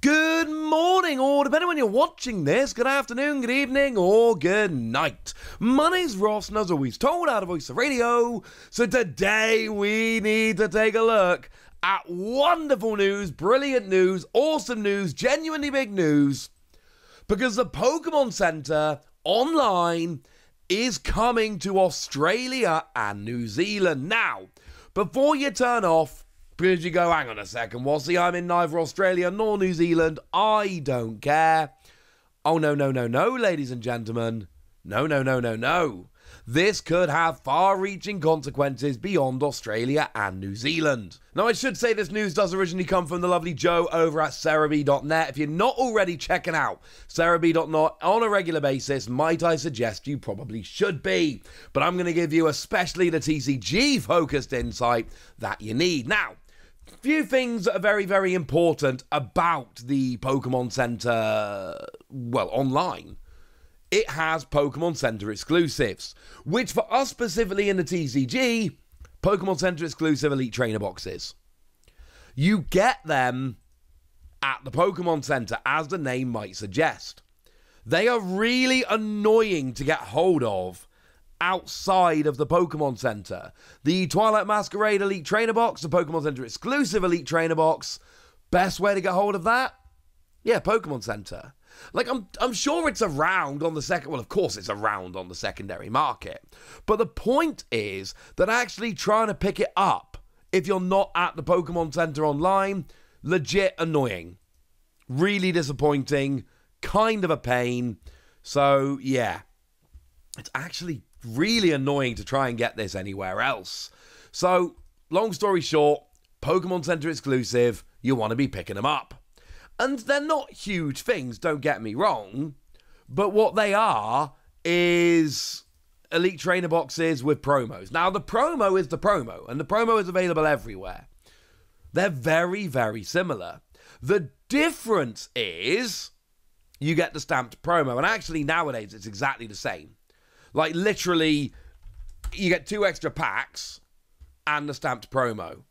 Good morning, or depending on when you're watching this, good afternoon, good evening, or good night. My name's Ross, and as always, told out of Voice of Radio. So today we need to take a look at wonderful news, brilliant news, awesome news, genuinely big news, because the Pokémon Center Online is coming to Australia and New Zealand. Now, before you turn off, because you go, hang on a second, Wassy, I'm in neither Australia nor New Zealand. I don't care. Oh, no, ladies and gentlemen. No. This could have far-reaching consequences beyond Australia and New Zealand. Now, I should say this news does originally come from the lovely Joe over at Cerebi.net. If you're not already checking out Cerebi.net on a regular basis, might I suggest you probably should be. But I'm going to give you especially the TCG-focused insight that you need. Now, few things that are very, very important about the Pokémon Center, well, online. It has Pokémon Center exclusives, which for us specifically in the TCG, Pokémon Center exclusive Elite Trainer boxes. You get them at the Pokémon Center, as the name might suggest. They are really annoying to get hold of outside of the Pokémon Center. The Twilight Masquerade Elite Trainer box, the Pokémon Center exclusive Elite Trainer box, best way to get hold of that? Yeah, Pokémon Center. Like, I'm sure it's around on the second, well, of course it's around on the secondary market. But the point is that actually trying to pick it up, if you're not at the Pokémon Center Online, legit annoying. Really disappointing, kind of a pain. So, yeah. It's actually really annoying to try and get this anywhere else. So, long story short, Pokémon Center exclusive, you want to be picking them up. And they're not huge things, don't get me wrong, but what they are is Elite Trainer boxes with promos. Now, the promo is the promo, and the promo is available everywhere. They're very, very similar. The difference is you get the stamped promo, and actually nowadays it's exactly the same. Like, literally, you get 2 extra packs and the stamped promo.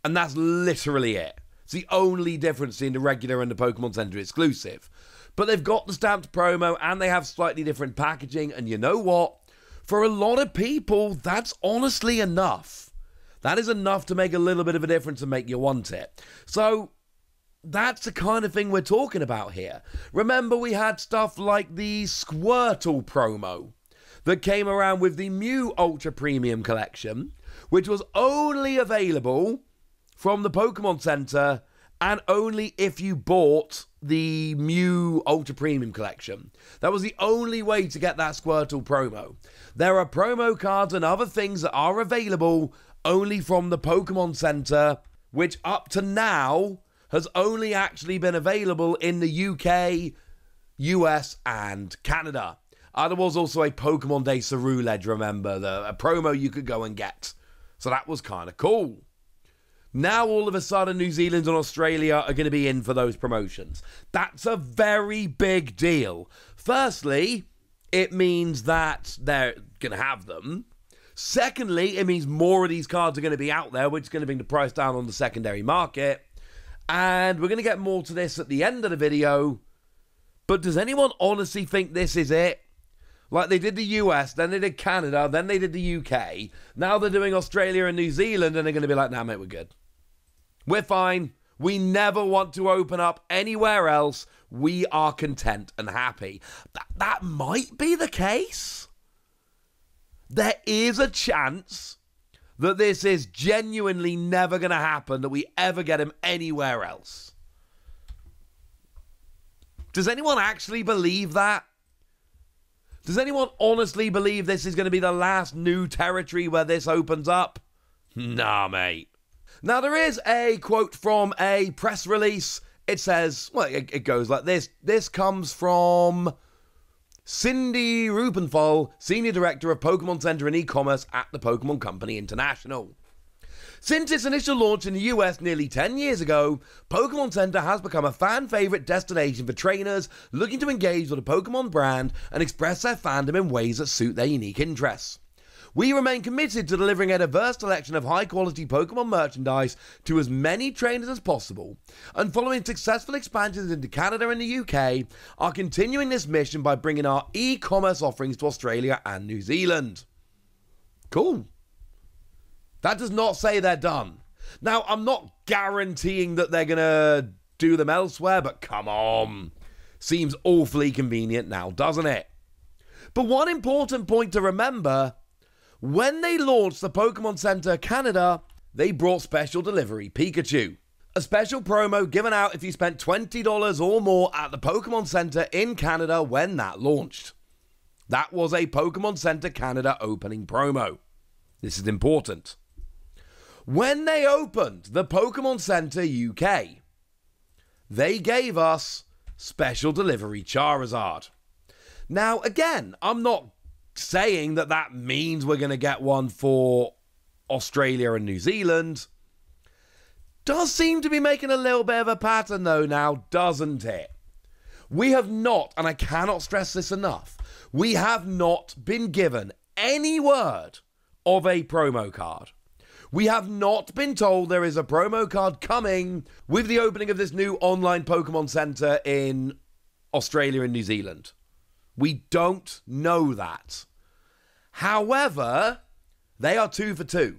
And that's literally it. It's the only difference in the regular and the Pokemon Center exclusive. But they've got the stamped promo and they have slightly different packaging. And you know what? For a lot of people, that's honestly enough. That is enough to make a little bit of a difference and make you want it. So that's the kind of thing we're talking about here. Remember, we had stuff like the Squirtle promo that came around with the Mew Ultra Premium Collection, which was only available from the Pokemon Center and only if you bought the Mew Ultra Premium Collection. That was the only way to get that Squirtle promo. There are promo cards and other things that are available only from the Pokemon Center, which up to now has only actually been available in the UK, US, and Canada. There was also a Pokemon Day Cerulege, remember, a promo you could go and get. So that was kind of cool. Now, all of a sudden, New Zealand and Australia are going to be in for those promotions. That's a very big deal. Firstly, it means that they're going to have them. Secondly, it means more of these cards are going to be out there, which is going to bring the price down on the secondary market. And we're going to get more to this at the end of the video. But does anyone honestly think this is it? Like, they did the US, then they did Canada, then they did the UK. Now they're doing Australia and New Zealand, and they're going to be like, nah, mate, we're good. We're fine. We never want to open up anywhere else. We are content and happy. That might be the case. There is a chance that this is genuinely never going to happen, that we ever get him anywhere else. Does anyone actually believe that? Does anyone honestly believe this is going to be the last new territory where this opens up? Nah, mate. Now, there is a quote from a press release. It says, well, it goes like this. This comes from Cindy Rubenthal, Senior Director of Pokemon Center and E-Commerce at the Pokemon Company International. Since its initial launch in the US nearly 10 years ago, Pokémon Center has become a fan-favorite destination for trainers looking to engage with a Pokémon brand and express their fandom in ways that suit their unique interests. We remain committed to delivering a diverse selection of high-quality Pokemon merchandise to as many trainers as possible, and following successful expansions into Canada and the UK, are continuing this mission by bringing our e-commerce offerings to Australia and New Zealand. Cool. That does not say they're done. Now, I'm not guaranteeing that they're going to do them elsewhere, but come on. Seems awfully convenient now, doesn't it? But one important point to remember, when they launched the Pokémon Center Canada, they brought special delivery Pikachu. A special promo given out if you spent $20 or more at the Pokémon Center in Canada when that launched. That was a Pokémon Center Canada opening promo. This is important. When they opened the Pokémon Center UK, they gave us special delivery Charizard. Now, again, I'm not saying that that means we're going to get one for Australia and New Zealand. Does seem to be making a little bit of a pattern, though, now, doesn't it? We have not, and I cannot stress this enough, we have not been given any word of a promo card. We have not been told there is a promo card coming with the opening of this new online Pokemon Center in Australia and New Zealand. We don't know that. However, they are 2 for 2.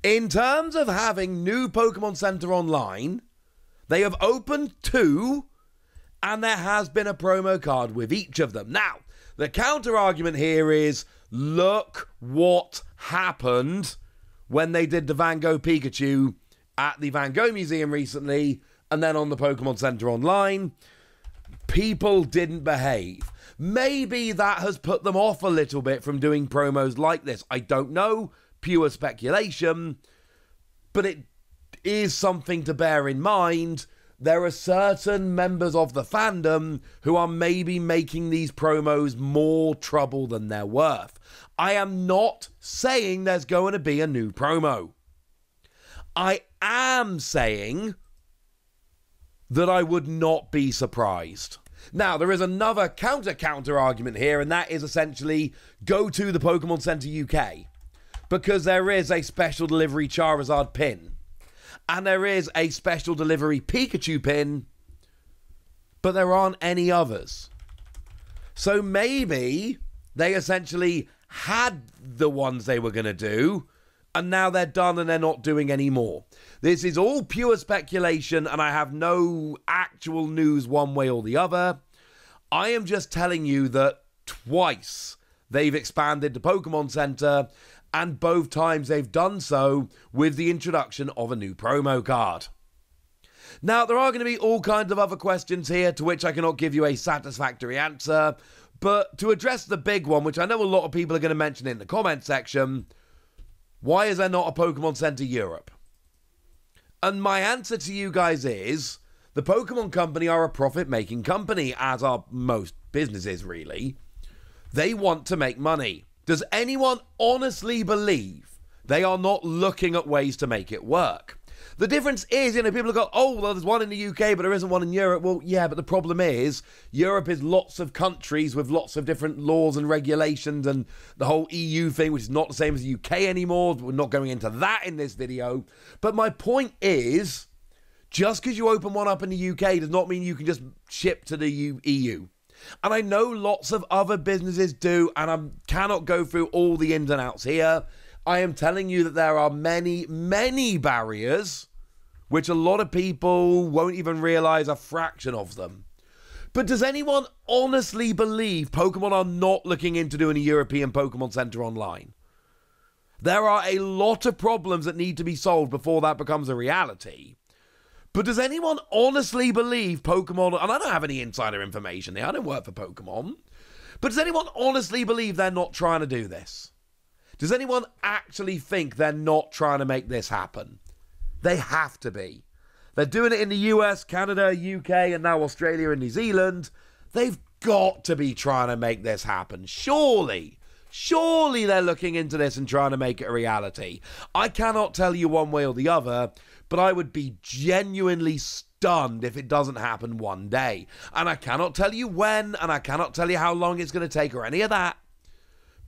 In terms of having new Pokemon Center Online, they have opened 2, and there has been a promo card with each of them. Now, the counter argument here is, look what happened when they did the Van Gogh Pikachu at the Van Gogh Museum recently, and then on the Pokemon Center Online. People didn't behave. Maybe that has put them off a little bit from doing promos like this. I don't know, pure speculation, but it is something to bear in mind. There are certain members of the fandom who are maybe making these promos more trouble than they're worth. I am not saying there's going to be a new promo. I am saying that I would not be surprised. Now, there is another counter argument here, and that is essentially go to the Pokemon Center UK, because there is a special delivery Charizard pin, and there is a special delivery Pikachu pin, but there aren't any others. So maybe they essentially had the ones they were going to do, and now they're done and they're not doing any more. This is all pure speculation, and I have no actual news one way or the other. I am just telling you that twice they've expanded the Pokemon Center, and both times they've done so with the introduction of a new promo card. Now, there are going to be all kinds of other questions here to which I cannot give you a satisfactory answer, but to address the big one, which I know a lot of people are going to mention in the comment section, why is there not a Pokemon Center Europe? And my answer to you guys is, the Pokemon Company are a profit-making company, as are most businesses, really. They want to make money. Does anyone honestly believe they are not looking at ways to make it work? The difference is, people go, oh, well, there's one in the UK, but there isn't one in Europe. Well, yeah, but the problem is, Europe is lots of countries with lots of different laws and regulations, and the whole EU thing, which is not the same as the UK anymore. We're not going into that in this video. But my point is, just because you open one up in the UK does not mean you can just ship to the EU. And I know lots of other businesses do, and I cannot go through all the ins and outs here. I am telling you that there are many, many barriers, which a lot of people won't even realize a fraction of them. But does anyone honestly believe Pokemon are not looking into doing a European Pokemon Center Online? There are a lot of problems that need to be solved before that becomes a reality. But does anyone honestly believe Pokemon, and I don't have any insider information here, I don't work for Pokemon, but does anyone honestly believe they're not trying to do this? Does anyone actually think they're not trying to make this happen? They have to be. They're doing it in the US, Canada, UK, and now Australia and New Zealand. They've got to be trying to make this happen. Surely they're looking into this and trying to make it a reality. I cannot tell you one way or the other, but I would be genuinely stunned if it doesn't happen one day. And I cannot tell you when, and I cannot tell you how long it's going to take or any of that.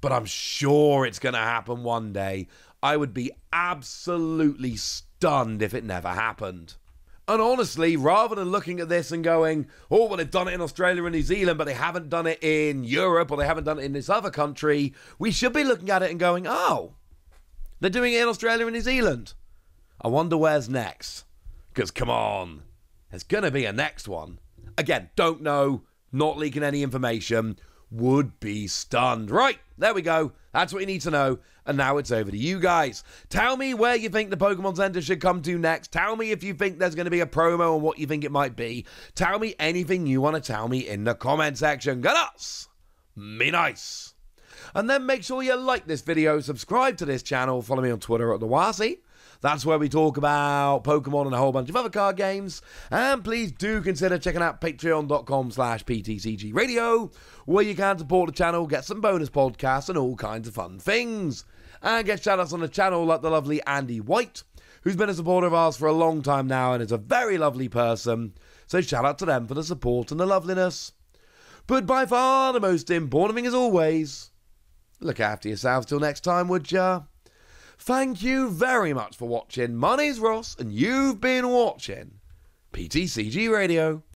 but I'm sure it's going to happen one day. I would be absolutely stunned if it never happened. And honestly, rather than looking at this and going, oh, well, they've done it in Australia and New Zealand, but they haven't done it in Europe, or they haven't done it in this other country, we should be looking at it and going, oh, they're doing it in Australia and New Zealand. I wonder where's next. Because, come on, there's going to be a next one. Again, don't know, not leaking any information, would be stunned. Right, there we go. That's what you need to know. And now it's over to you guys. Tell me where you think the Pokémon Center should come to next. Tell me if you think there's going to be a promo and what you think it might be. Tell me anything you want to tell me in the comment section. Get us! Me nice. And then make sure you like this video, subscribe to this channel, follow me on Twitter at TheWasi. That's where we talk about Pokemon and a whole bunch of other card games. And please do consider checking out patreon.com/PTCG Radio, where you can support the channel, get some bonus podcasts and all kinds of fun things. And get shout-outs on the channel like the lovely Andy White, who's been a supporter of ours for a long time now and is a very lovely person. So shout out to them for the support and the loveliness. But by far the most important thing as always, look after yourselves till next time, would ya? Thank you very much for watching. My name's Ross, and you've been watching PTCG Radio.